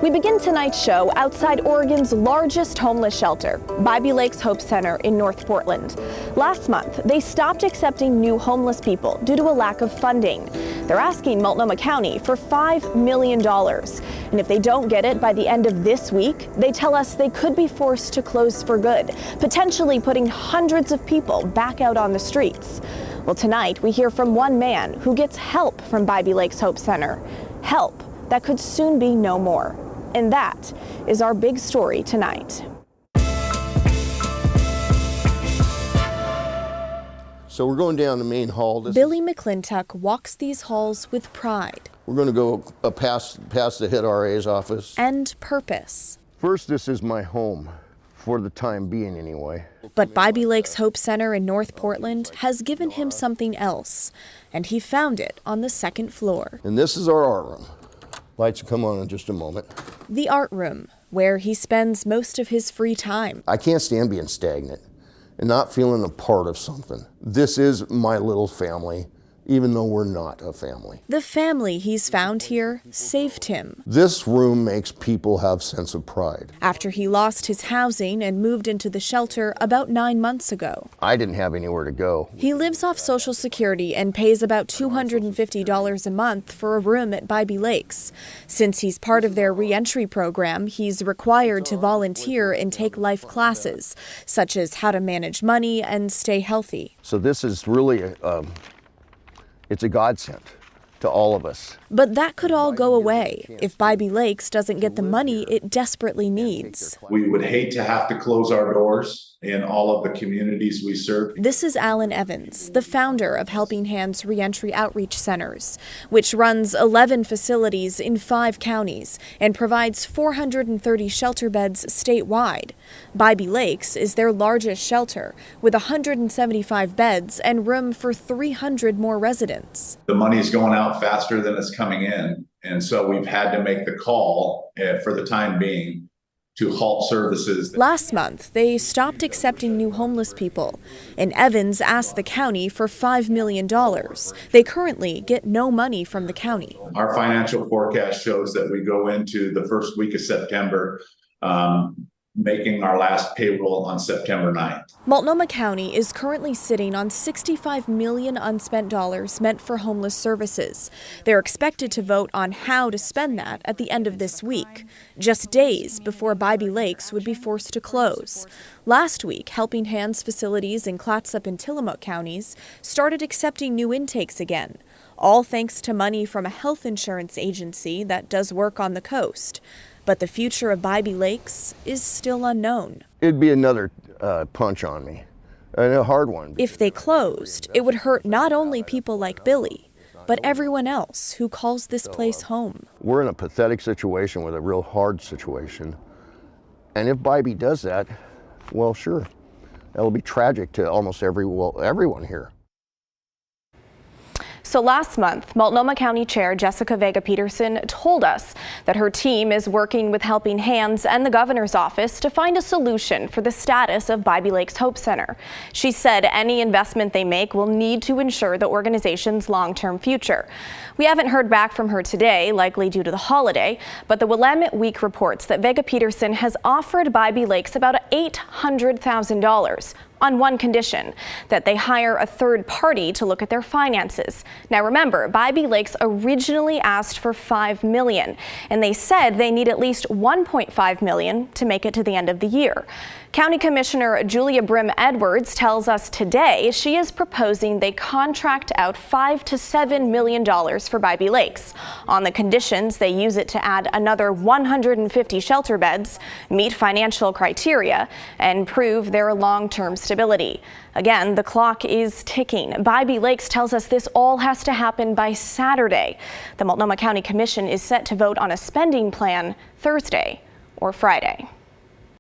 We begin tonight's show outside Oregon's largest homeless shelter, Bybee Lakes Hope Center in North Portland. Last month, they stopped accepting new homeless people due to a lack of funding. They're asking Multnomah County for $5 million. And if they don't get it by the end of this week, they tell us they could be forced to close for good, potentially putting hundreds of people back out on the streets. Well, tonight we hear from one man who gets help from Bybee Lakes Hope Center. Help that could soon be no more. And that is our big story tonight. So we're going down the main hall. Billy McClintock walks these halls with pride. We're going to go past the head RA's office. And purpose. First, this is my home, for the time being anyway. But Bybee Lakes Hope Center in North Portland has given him something else, and he found it on the second floor. And this is our art room. Lights will come on in just a moment. The art room, where he spends most of his free time. I can't stand being stagnant and not feeling a part of something. This is my little family, even though we're not a family. The family he's found here saved him. This room makes people have sense of pride. After he lost his housing and moved into the shelter about 9 months ago. I didn't have anywhere to go. He lives off Social Security and pays about $250 a month for a room at Bybee Lakes. Since he's part of their reentry program, he's required to volunteer and take life classes, such as how to manage money and stay healthy. So this is really it's a godsend to all of us. But that could all go away if Bybee Lakes doesn't get the money it desperately needs. We would hate to have to close our doors in all of the communities we serve. This is Alan Evans, the founder of Helping Hands Reentry Outreach Centers, which runs 11 facilities in 5 counties and provides 430 shelter beds statewide. Bybee Lakes is their largest shelter, with 175 beds and room for 300 more residents. The money's going out faster than it's coming in, and so we've had to make the call for the time being to halt services. Last month, they stopped accepting new homeless people, and Evans asked the county for $5 million. They currently get no money from the county. Our financial forecast shows that we go into the first week of September making our last payroll on September 9th. Multnomah County is currently sitting on $65 million unspent dollars meant for homeless services. They're expected to vote on how to spend that at the end of this week, just days before Bybee Lakes would be forced to close. Last week, Helping Hands facilities in Clatsop and Tillamook counties started accepting new intakes again, all thanks to money from a health insurance agency that does work on the coast. But the future of Bybee Lakes is still unknown. It'd be another punch on me, and a hard one. If they closed, it would hurt not only people like Billy, but everyone else who calls this place home. We're in a pathetic situation with a real hard situation. And if Bybee does that, well, sure, that'll be tragic to almost everyone here. So last month, Multnomah County Chair Jessica Vega Peterson told us that her team is working with Helping Hands and the governor's office to find a solution for the status of Bybee Lakes Hope Center. She said any investment they make will need to ensure the organization's long-term future. We haven't heard back from her today, likely due to the holiday, but the Willamette Week reports that Vega Peterson has offered Bybee Lakes about $800,000 on one condition, that they hire a third party to look at their finances. Now remember, Bybee Lakes originally asked for $5 million, and they said they need at least $1.5 million to make it to the end of the year. County Commissioner Julia Brim Edwards tells us today she is proposing they contract out $5 to $7 million for Bybee Lakes on the conditions they use it to add another 150 shelter beds, meet financial criteria, and prove their long-term stability. Again, the clock is ticking. Bybee Lakes tells us this all has to happen by Saturday. The Multnomah County Commission is set to vote on a spending plan Thursday or Friday.